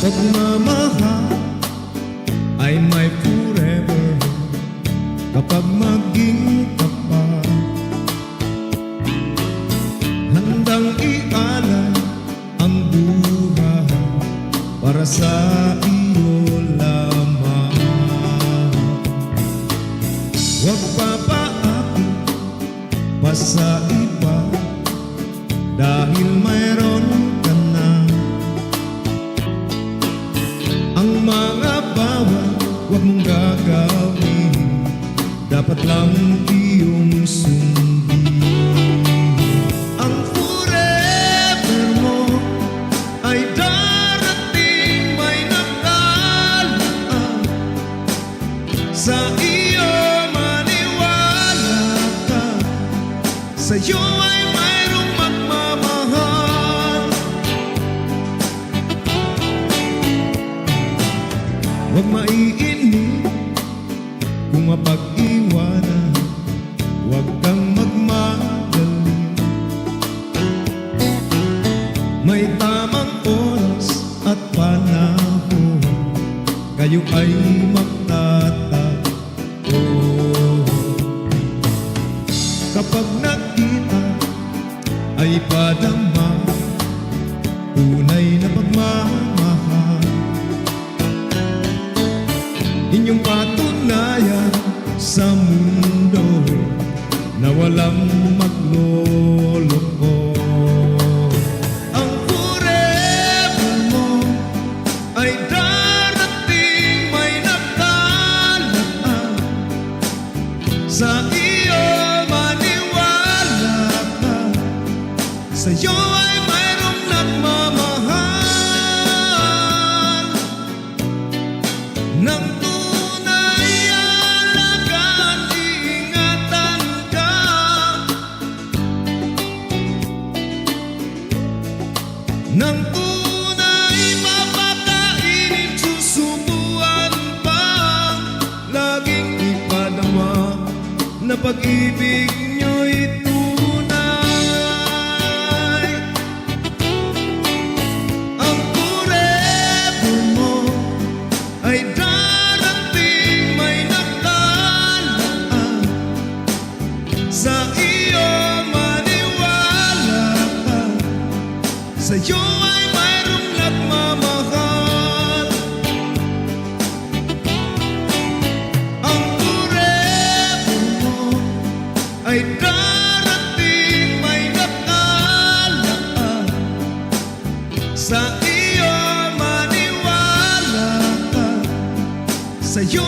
Pagmamahal ay may forever kapag maging tapat. Handang ialay ang buhay para sa iyo lamang. Huwag papaakit pa sa iba dahil mayroon ka na. Ang mga bawal huwag mong gagawin, dapat lang iyong sundin. Ang forever mo ay darating, may nakalaan. Sa iyo maniwala ka, sa iyo ay mayroong magmamahal. Huwag maiinip kung mapag-iwanan, huwag kang magmadali. May tamang oras at panahon, kayo ay magtatagpo. Kapag nakita ay padama, tunay na pagmamahal. Inyong patunayan sa mundo na walang magloloko. Ang forever mo ay darating, may nakalaan. Sa iyo maniwala ka, sa iyo ay mayroong nagmamahal. Nang tunay alagaan, ingatan ka. Nang tunay papakainin, susubuan pa. Laging ipadama na pag-ibig nyo'y tunay. Ang forever mo ay darating, may nakalaan. Sa iyo maniwala ka, sa iyo ay mayroong nagmamahal. Ang forever mo ay darating, may nakalaan. Sa iyo maniwala ka, sa iyo